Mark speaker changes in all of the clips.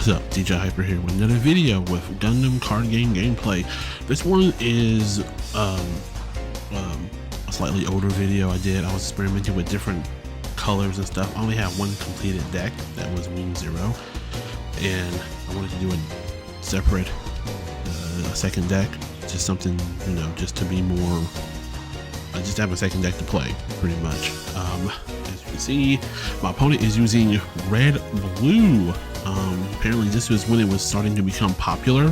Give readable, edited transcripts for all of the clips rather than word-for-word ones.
Speaker 1: What's up, DJ Hyper here with another video with Gundam card game gameplay. This one is a slightly older video I did. I was experimenting with different colors and stuff. I only have one completed deck, that was Wing Zero, and I wanted to do a separate second deck, just something, you know, just to be more, just to have a second deck to play, pretty much. As you can see, my opponent is using red blue. Apparently this was when it was starting to become popular,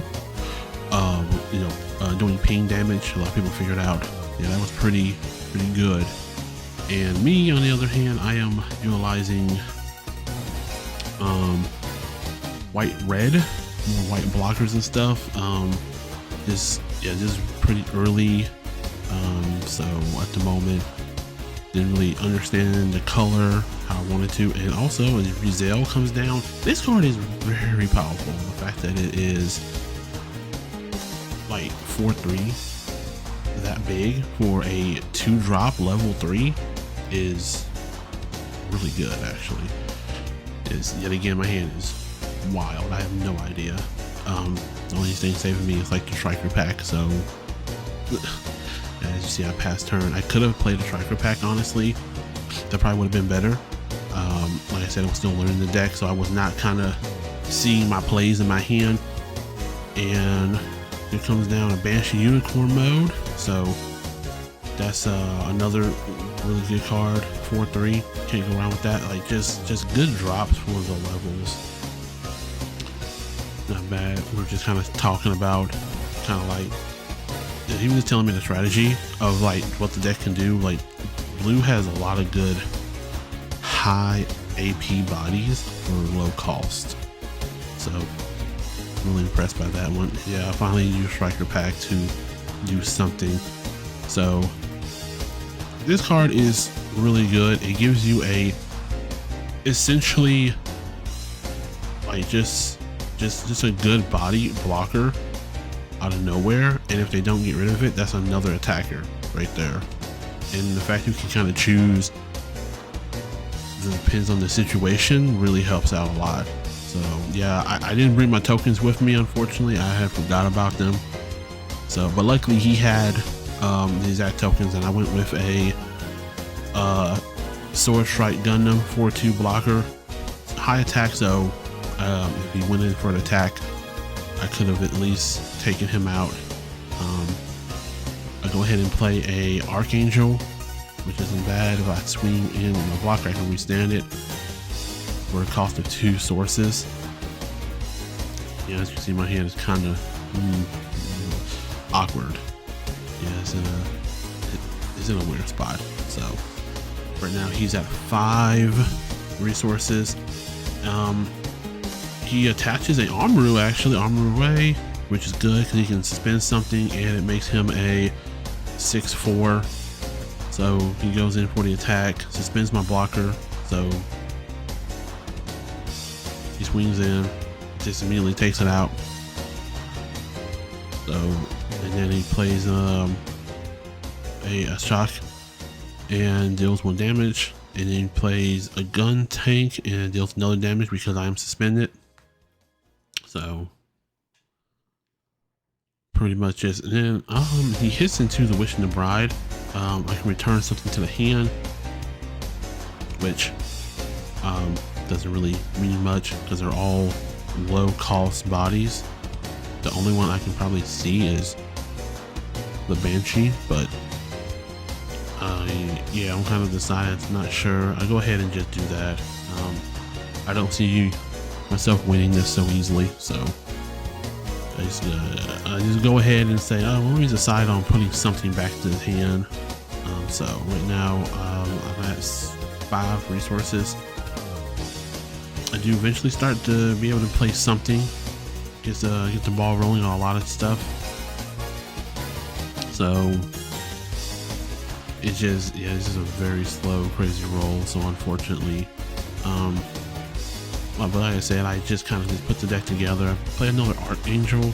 Speaker 1: doing ping damage. A lot of people figured out, yeah, that was pretty good. And me, on the other hand, I am utilizing white red, more white blockers and stuff. This is pretty early, so at the moment didn't really understand the color how I wanted to. And also, as Rizal comes down, this card is very powerful. The fact that it is like 4/3, that big for a 2-drop level 3 is really good. Actually, is yet again, my hand is wild. I have no idea. The only thing saving me is like the striker pack. So as you see, I passed turn. I could have played a striker pack, honestly. That probably would have been better. Like I said, I'm still learning the deck, so I was not kind of seeing my plays in my hand. And here comes down a Banshee Unicorn mode. So that's another really good card. 4/3, can't go wrong with that. Like just good drops for the levels. Not bad. We're just kind of talking about like, he was telling me the strategy of like what the deck can do. Like blue has a lot of good high AP bodies for low cost, so really impressed by that one. Yeah, I finally used striker pack to do something. So this card is really good. It gives you a essentially like just a good body blocker out of nowhere, and if they don't get rid of it, that's another attacker right there. And the fact you can kind of choose, it depends on the situation, really helps out a lot. So yeah, I didn't bring my tokens with me, unfortunately. I had forgot about them. So, but luckily he had the exact tokens, and I went with a Sword Strike Gundam 4/2 blocker, high attack. So if he went in for an attack, I could have at least taken him out. I go ahead and play a Archangel, which isn't bad. If I swing in my blocker, I can withstand it for a cost of 2 sources. Yeah, as you can see, my hand is kind of awkward. Yeah, it's in a weird spot. So right now he's at 5 resources. He attaches a Armoru, actually, Armoru Ray, which is good because he can suspend something, and it makes him a 6/4. So he goes in for the attack, suspends my blocker, so he swings in, just immediately takes it out. So, and then he plays a shock and deals 1 damage, and then he plays a gun tank and deals another damage because I am suspended. So pretty much just, and then he hits into the Wishing the Bride. I can return something to the hand, which doesn't really mean much because they're all low cost bodies. The only one I can probably see is the Banshee, but yeah, I'm kind of decided, not sure. I go ahead and just do that. I don't see myself winning this so easily, so I just go ahead and say, oh, let me decide on putting something back to the hand. So right now I'm at 5 resources. I do eventually start to be able to play something, get the ball rolling on a lot of stuff. So it's just, yeah, this is a very slow, crazy roll. So unfortunately, but like I said, I just kind of just put the deck together, play another Archangel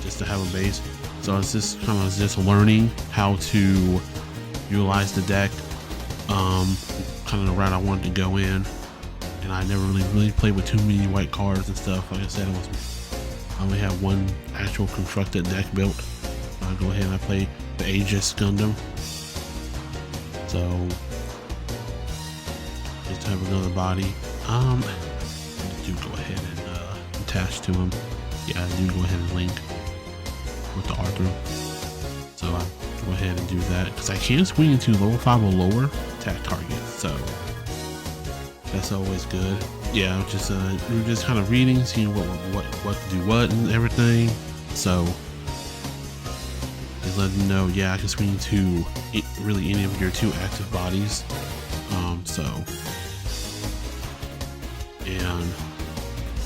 Speaker 1: just to have a base. So it's just kind of just learning how to utilize the deck, kind of the route I wanted to go in. And and I never really played with too many white cards and stuff. Like I said, I only have one actual constructed deck built. I'll go ahead and I play the Aegis Gundam. So just have another body. I do go ahead and attach to him. Yeah, I do go ahead and link with the Arthur. So I go ahead and do that because I can swing into level 5 or lower attack targets. So that's always good. Yeah, we're just kind of reading, seeing what to do what and everything. So just letting you know, yeah, I can swing to really any of your 2 active bodies. And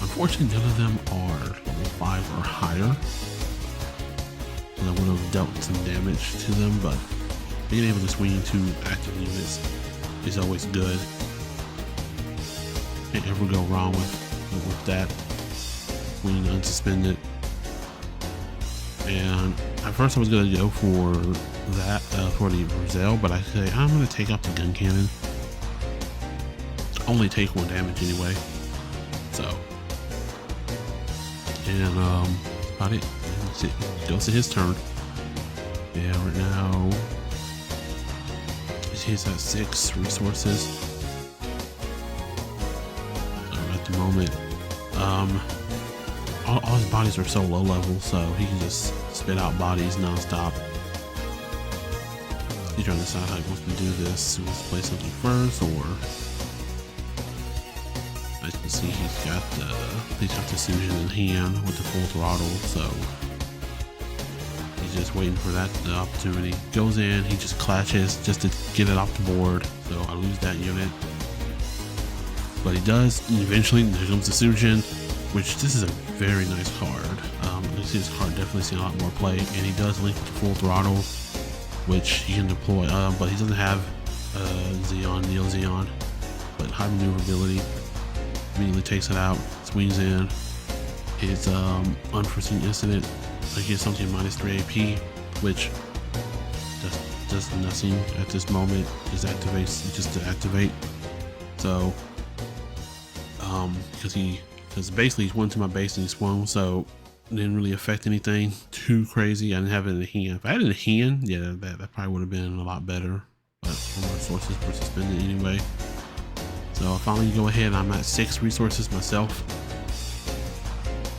Speaker 1: unfortunately, none of them are level 5 or higher. And I would have dealt some damage to them, but being able to swing to active units is always good. Can't ever go wrong with that. Swing unsuspended. And at first I was gonna go for that for the Brazil, but I say I'm gonna take out the gun cannon. Only take 1 damage anyway. So, and about it. It goes to his turn. Yeah, right now he's at 6 resources. At the moment, all his bodies are so low level, so he can just spit out bodies non-stop. He's trying to decide how he wants to do this. He wants to play something first, or as you can see, he's got the Sinanju in hand with the full throttle, so he's just waiting for that opportunity. Goes in, he just clashes just to get it off the board, so I lose that unit. But he does eventually. There comes the Sinanju, which this is a very nice card. You see this card definitely seen a lot more play, and he does link with the full throttle, which he can deploy. But he doesn't have Neo Zeon, but high maneuverability. Immediately takes it out, swings in. His unforeseen incident, I get something -3 AP, which does nothing at this moment. Just activates just to activate. So because basically he went to my base and he swung, so it didn't really affect anything too crazy. I didn't have it in the hand. If I had it in the hand, yeah, that probably would have been a lot better. But all my resources were suspended anyway. So I finally go ahead. I'm at 6 resources myself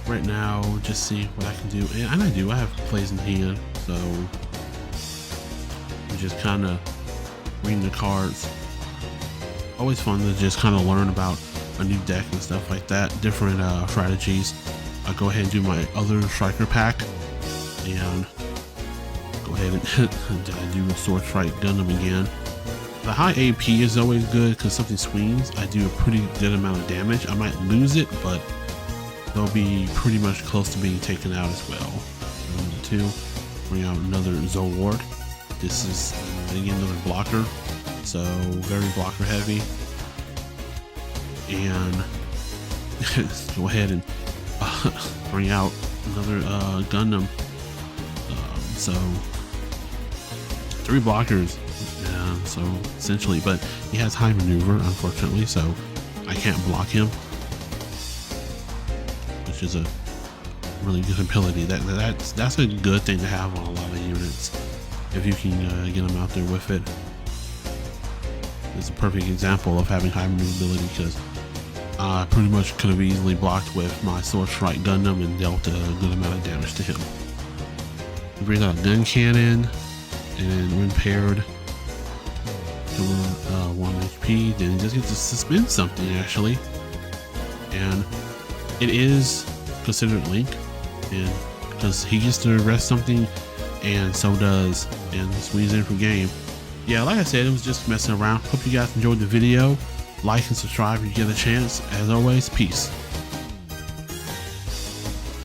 Speaker 1: right now. Just see what I can do, and I have plays in hand. So I'm just kind of reading the cards. Always fun to just kind of learn about a new deck and stuff like that, different strategies. I go ahead and do my other striker pack, and go ahead and do a Sword Strike Gundam again. The high AP is always good because something swings. I do a pretty good amount of damage. I might lose it, but they'll be pretty much close to being taken out as well. 2, bring out another Zoward. This is again another blocker, so very blocker heavy. And go ahead and bring out another Gundam. So 3 blockers. So essentially, but he has high maneuver, unfortunately, so I can't block him, which is a really good ability. That's a good thing to have on a lot of units if you can get them out there with it. It's a perfect example of having high maneuverability, because I pretty much could have easily blocked with my Sword Strike Gundam and dealt a good amount of damage to him. He brings out a gun cannon, and when paired to 1 HP, then he just gets to suspend something actually, and it is considered link, and because he gets to arrest something, and so does, and swings in for game. Yeah, like I said, it was just messing around. Hope you guys enjoyed the video. Like and subscribe if you get a chance. As always, peace.